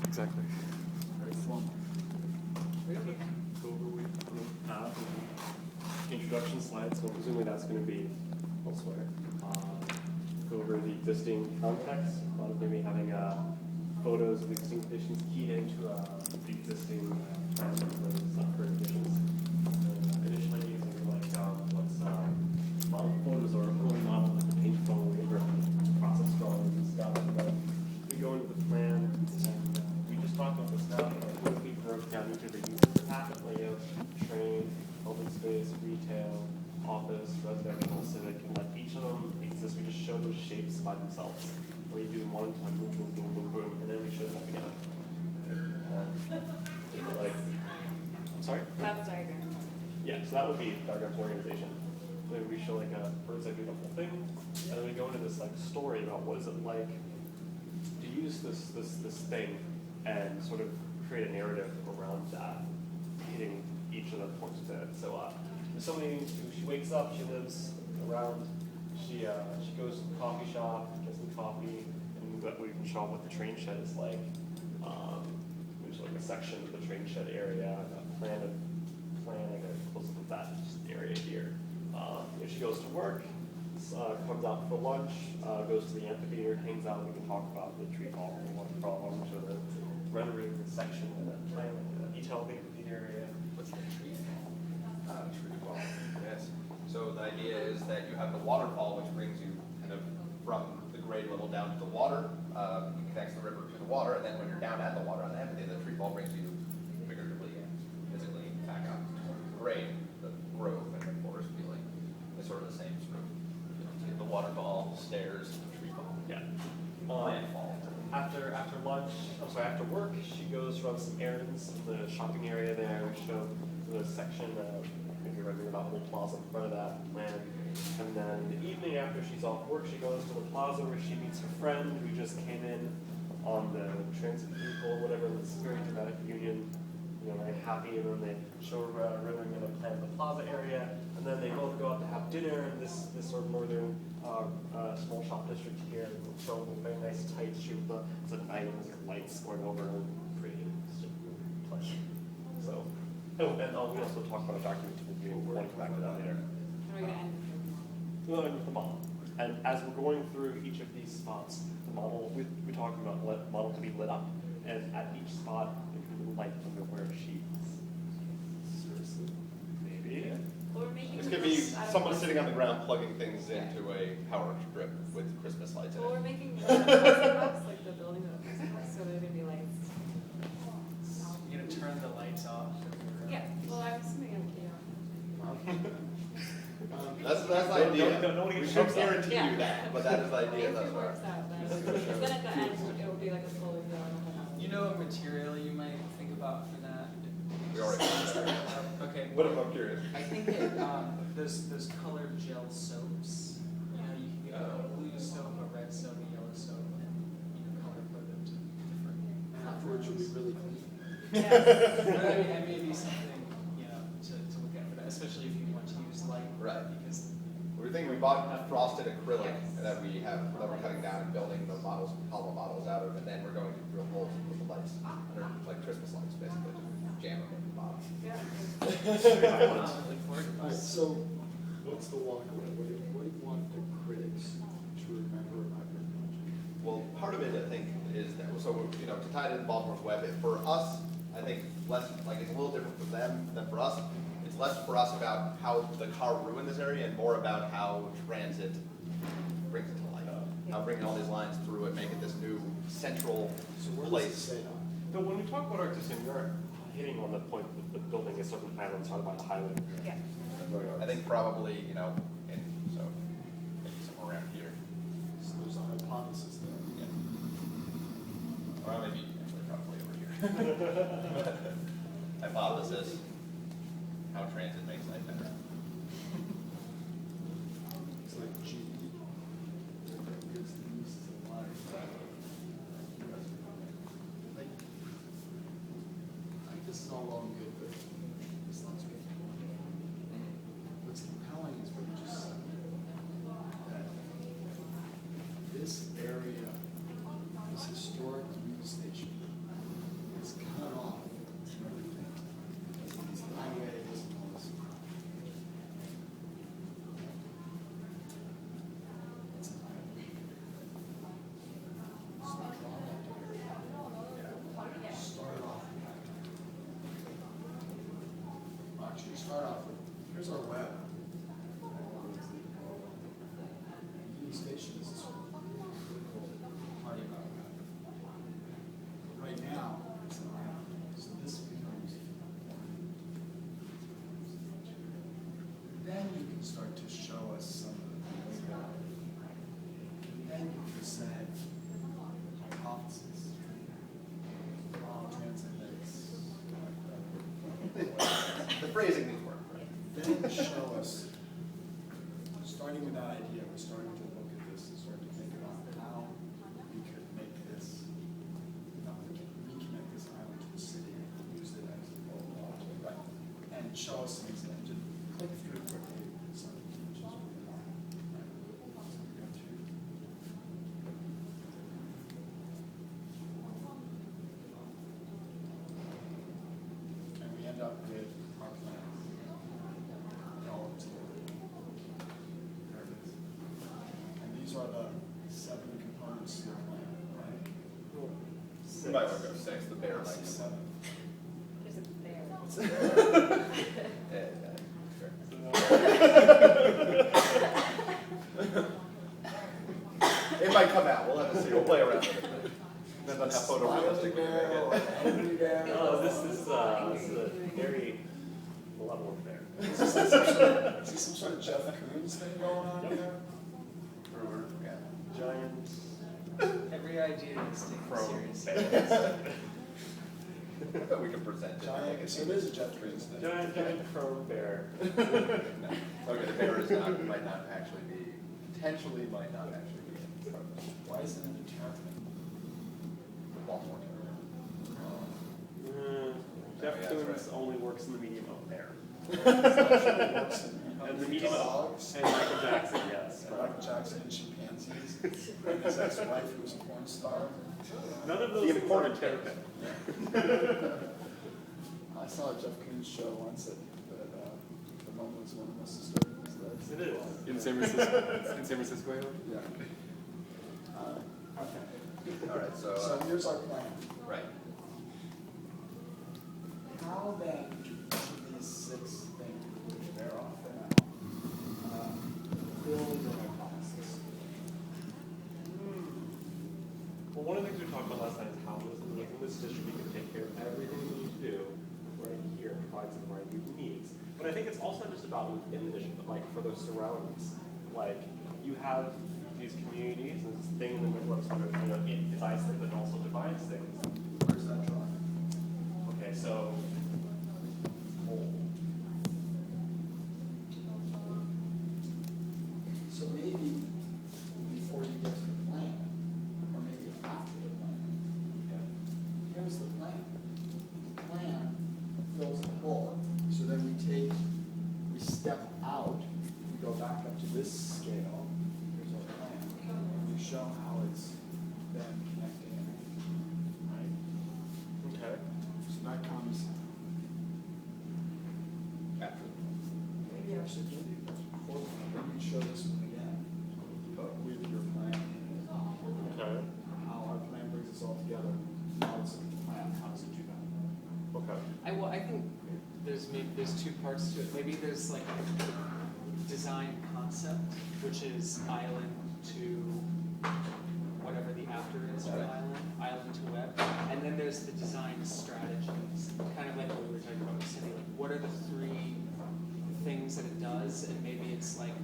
Exactly. Very formal. Go over introduction slides, so presumably that's going to be elsewhere. Go over the existing context, maybe having photos of existing conditions keyed into the existing plans of those current conditions. And additionally, using like what's model photos or early model like the paint drawing or process drawings and stuff. But we go into the plan, and we just talked about this now. What if we broke down each of the user packet layouts, train, open space, retail, office, residential, civic, and let each of them exist. We just show those shapes by themselves. Or you do them one time, boom, boom, boom, boom, boom, and then we show them together. Like, I'm sorry? That's diagram. Yeah, so that would be diagram organization. Then we show like a bird's eye view of the whole thing, and then we go into this like story about what is it like to use this thing and sort of create a narrative around that, hitting each of the points of it. So somebody who she wakes up, she lives around, she goes to the coffee shop, gets some coffee, and we can show what the train shed is like. There's like a section of the train shed area, a plan, I got a close up of that area here. If she goes to work, comes out for lunch, goes to the amphitheater, hangs out, we can talk about the tree fall and water problem, show the rendering section and the plan, detail of the amphitheater area. What's the tree fall? Tree fall, yes. So the idea is that you have the waterfall, which brings you kind of from the grade level down to the water. It connects the river to the water, and then when you're down at the water on the amphitheater, the tree fall brings you figuratively and physically back up to grade. The grove and the forest feeling is sort of the same sort of, the waterfall, stairs, tree fall. Yeah. Landfall. After work, she goes run some errands in the shopping area there. We show the section of maybe rendering about the whole plaza in front of that plan. And then the evening after she's off work, she goes to the plaza where she meets her friend who just came in on the transit vehicle or whatever. This very dramatic union, very happy, and then they show her rendering in a plan of the plaza area, and then they both go out to have dinner in this sort of northern small shop district here, showing a very nice tight shoot with the items or lights going over and pretty place. So, we also talked about a document review. We'll come back to that later. How are we going to end? We'll end with the model. And as we're going through each of these spots, the model, we're talking about the model to be lit up, and at each spot, there can be a little light from where she's maybe. Well, we're making This could be someone sitting on the ground plugging things into a power strip with Christmas lights in Well, it. we're making box, like the building of the box, so there's going to be lights. You're going to turn the lights off? Yeah, well, I was assuming I'm key That's the idea. Nobody We gets should choked up. guarantee you that, but that is the idea If thus it far. works out, then at the end, it will be like a full reveal on the whole. You know a material you might think about for that? We already Okay. What if I'm curious? I think that those colored gel soaps. You can get a blue soap, a red soap, a yellow soap, and color code them to different. Afterwards, you'll be really clean. Yes. That may be something to look at for that, especially if you want to use light. Right. Because We're thinking we bought frosted acrylic that we're cutting down and building the models, polymer models out of, and then we're going to drill holes and put the lights under, like Christmas lights, basically, just jam them in the bottom. Yeah. look forward to All right, it. so what's the walkaway? What do you want the critics to remember about your project? Well, part of it, I think, is that, so, to tie it into Baltimore's web, for us, I think less, like, it's a little different for them than for us. It's less for us about how the car ruined this area and more about how transit brings it to life. How bringing all these lines through it, make it this new central So where does it place. say that? So when we talk about our existing, we are hitting on the point that the building is certain island surrounded by the highway. Yeah. I think probably, so maybe somewhere around here. So there's a hypothesis there. Yeah. Or maybe actually probably over here. Hypothesis, how transit makes life better. It's like GE. It's the uses of life. Like, I think this is all well and good, but this sounds good. What's compelling is what you just said. That this area, this historic police station, to show us some of the things that 90% hypothesis. Transit makes. The phrasing needs work, right? Then show us, starting with that idea, we're starting to look at this and start to think about how we could make this, reconnect this island to the city, use it as a role, right? And show us some examples. Just click through quickly some of the images we want, right? So we go to. And we end up with our plan. All together. There it is. And these are the 7 components to the plan, right? You might want to go 6, the bear Let's likes see, it. 7. There's a bear. Yeah, sure. It might come out, we'll have to see, we'll play around with it. Depends on how photorealistic we make it. Oh, this is a very malevolent bear. Is this some sort of Jeff Koons thing going on here? Yeah. Giant Every idea is taken chrome seriously. bear. I bet we can present it. Giant, so it is a Jeff Koons thing. Giant chrome bear. No. Okay, the bear is not, might not actually be, potentially might not actually be in front of us. Why isn't it determined? Baltimore Terrier. Jeff Oh, yeah, that's Koons right. only works in the medium of bear. And the medium of dogs, and Michael Jackson, yes. and Michael Jackson and chimpanzees, and his ex-wife who was a porn star. None of those The things important are terrible. I saw a Jeff Koons show once that the moment was one of the most disturbing. It is. In San Francisco? In San Francisco? Yeah. Okay. All right, so, So here's our plan. right. How then do each of these 6 things, which bear off now, build your hypothesis? Well, one of the things we talked about last night is how within this district we can take care of everything we need to do right here and provide some of our needs. But I think it's also not just about within the district, but like for those surroundings. Like you have these communities and this thing in the middle of sort of, it's isolated but also divides things. Where's that drawing? Okay, so So maybe before you get to the plan, or maybe after the plan, here's the plan. The plan fills the hole. So then we step out, we go back up to this scale, here's our plan, and we show how it's then connecting everything, right? okay. So that comes, After. maybe actually, maybe before, then you show this one again, but with your plan in it. Okay. How our plan brings us all together, now it's a plan, how does it do that? Okay. I think there's 2 parts to it. Maybe there's like design concept, which is island to whatever the after is for island to web, and then there's the design strategies, kind of like what we were talking about with Cindy. Like, what are the 3 things that it does, and maybe it's like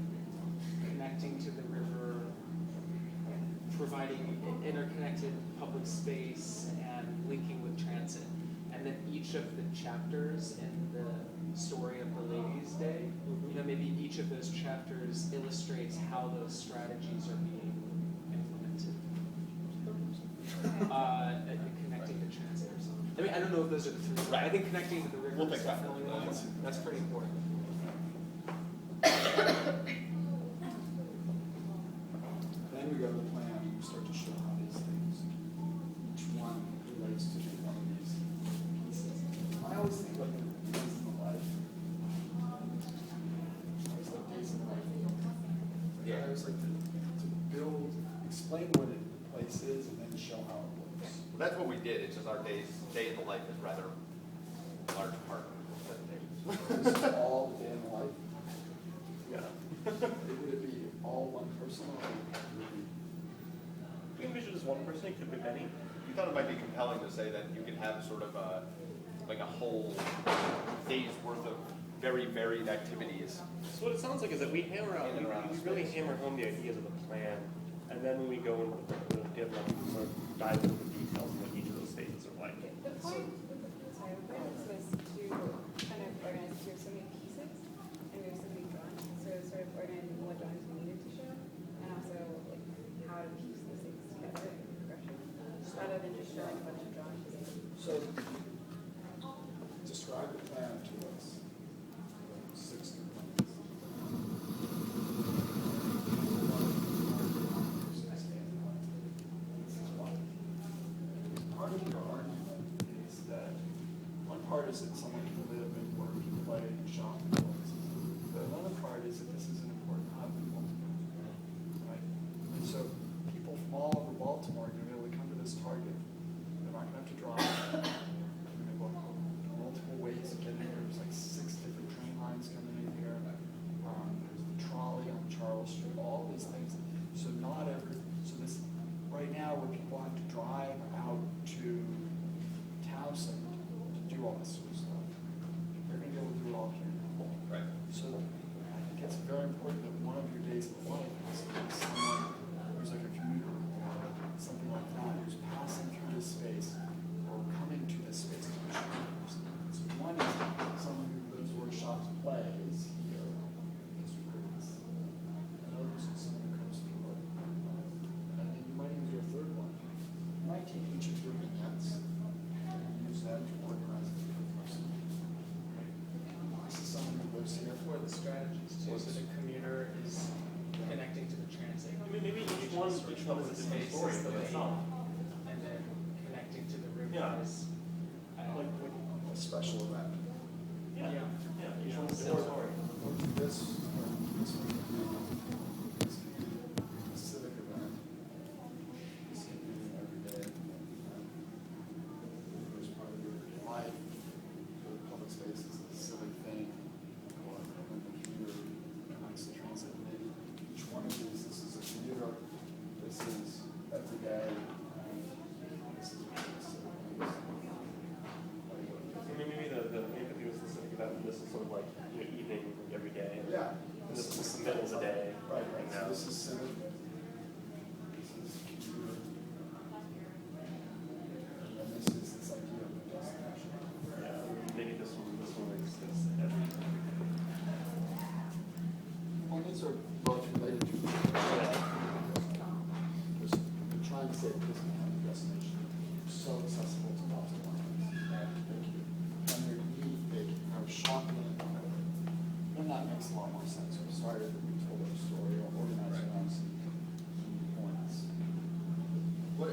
connecting to the river, providing interconnected public space, and linking with transit. And then each of the chapters in the story of the Ladies' Day, maybe each of those chapters illustrates how those strategies are being implemented. Connecting to transit or something. I mean, I don't know if those are the 3. Right. I think connecting to the river We'll is think about definitely that. one. That's pretty important. Then we go to the plan and we start to show how these things, each one relates to one of these pieces. I always think like the days in the life. I always like days in the life. I always like to build, explain what the place is and then show how it works. Well, that's what we did, it's just our day in the life is rather a large part of the presentation. This is all the day in the life. Yeah. Would it be all one person or would it be? We envision as one person, it could be many. We thought it might be compelling to say that you could have sort of like a whole day's worth of very varied activities. So what it sounds like is that we hammer out, In and around we the really space. hammer home the ideas of the plan, and then when we go into the development, we sort of dive into the details of what each of those phases are like. The point, sorry, the point of this was to kind of organize, we have so many pieces, and we have so many drawings, so sort of organizing what drawings we needed to show, and also like how to piece those things together in progression, rather than just showing a bunch of drawings. So, describe the plan to us. 6 components. Part of your argument is that one part is that someone can live and work and play and shop and all this. But another part is that this is an important hub in Baltimore, right? And so people from all over Baltimore are going to be able to come to this Target. They're not going to have to drive. They're going to have multiple ways of getting here. There's like 6 different train lines coming in here. There's the trolley on Charles Street. All these things. So this right now where people have to drive out to Townsend to do all this sort of stuff, they're going to be able to do it all here. Right. So I think it's very important that one of your days of life is someone who's like a commuter, something like that, who's passing through this space or coming to this space to shop. So one is someone who lives, works, shops, plays here, is roots. Another is someone who comes through it. And then you might even do a third one. You might take each of your vignettes and use that to organize a different person. This is someone who lives here. For the strategies too, so the commuter is connecting to the transit. I mean, maybe each one is a different story for itself. And then connecting to the river Yeah. is. Like, A special event. yeah, yeah, each one's a Or- different story. or this one could be a civic event. This could be an everyday. There's part of your life, the public space is a civic thing, or when the commuter connects the transit. Maybe each one of these, this is a commuter, this is everyday, and this is a civic thing. I mean, maybe the empathy was specific about this is sort of like, evening every day. Yeah. And this is the middle of the day. Right, right so now. this is civic. This is computer. And then this is this idea of the destination. Yeah, maybe this one makes this every. Well, these are both related to. Because we're trying to say that this can have a destination so accessible to lots of lines. Underneath, they can have shopping. And that makes a lot more sense. We started, we told our story, organized around some key points.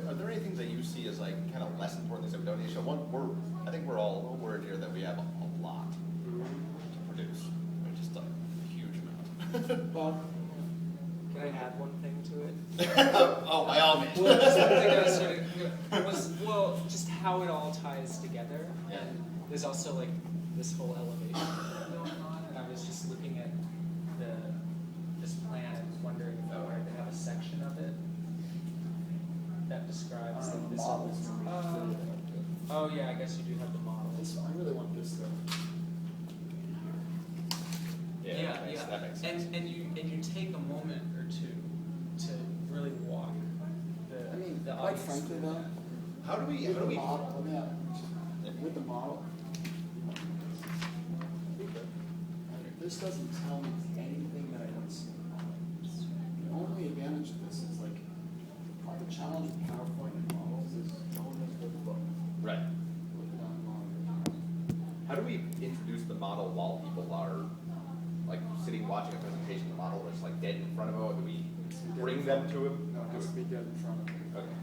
Are there any things that you see as like kind of less important things that we don't need to show? One, I think we're all a little worried here that we have a lot to produce. I mean, just a huge amount. Well, Can I add one thing to it? Oh, by all means. Well, something I was sort of, was just how it all ties together. Yeah. And there's also like this whole elevation going on, and I was just looking at this plan and wondering if I wanted to have a section of it that describes like, this. models. Oh yeah, I guess you do have the model. I really want this though. Yeah, that makes sense. And you take a moment or two to really walk the I mean, the quite audience. frankly though, How do we, with the model, with the model, this doesn't tell me anything that I don't see in the model. The only advantage of this is like, part of the challenge with PowerPoint and models is no one knows what to look. Right. Look it on the monitor. How do we introduce the model while people are like sitting watching a presentation? The model is like dead in front of them. Do we bring them to him? No, it has to be dead in front of me. Okay.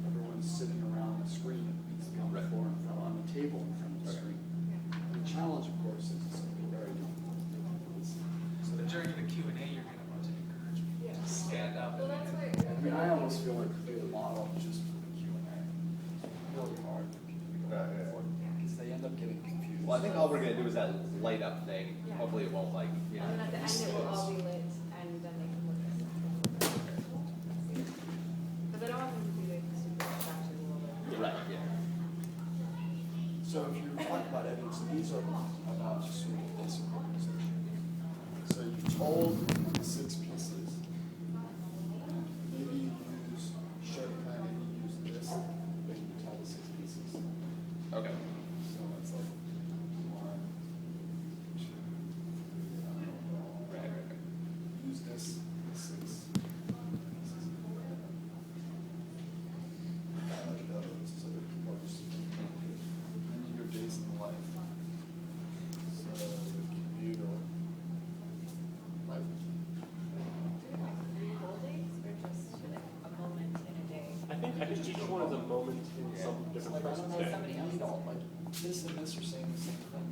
Everyone's sitting around the screen, it needs to be on the Right. floor in front, on the table in front of the Okay. screen. The challenge, of course, is it's going to be very difficult. So that during the Q&A, you're going to want to encourage people to stand up. Well, that's why. I mean, I almost feel like the model just for the Q&A. It's really hard for people to go back and forth, because they end up getting confused. Well, I think all we're gonna do is that light up thing. Yeah. Hopefully it won't like, you know. And then at the end, it will all be lit, and then they can look at it. Because I don't want them to be like super distracted a little bit. Right, yeah. So So if you're talking about editing, so these are about just sort of basic organization. So you told 6 pieces. Maybe you use share the plan, maybe you use this, but you tell the 6 pieces. Okay. So it's like 1, 2, 3. Right. Use this 6. Like those, so they're close. And then your days in life. So the commuter, like, Whole days or just like a moment in a day? I think each one is a moment in some it's different like, I person's don't know if day. you need all, like, this and this are saying the same thing.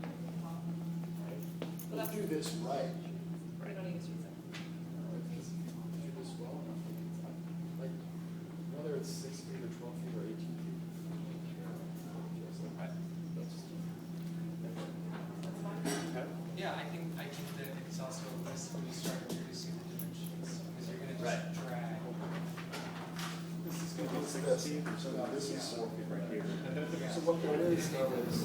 Right? Well, If you do this right, We don't need to street sign. if you do this well enough, like, whether it's 6 feet or 12 feet or 18 feet. That's just- Yeah, I think that it's also best when you start introducing the dimensions, because you're gonna Right. just drag. This is gonna be It's 6 this. feet, So now this is 4 feet right here. So what there is though is,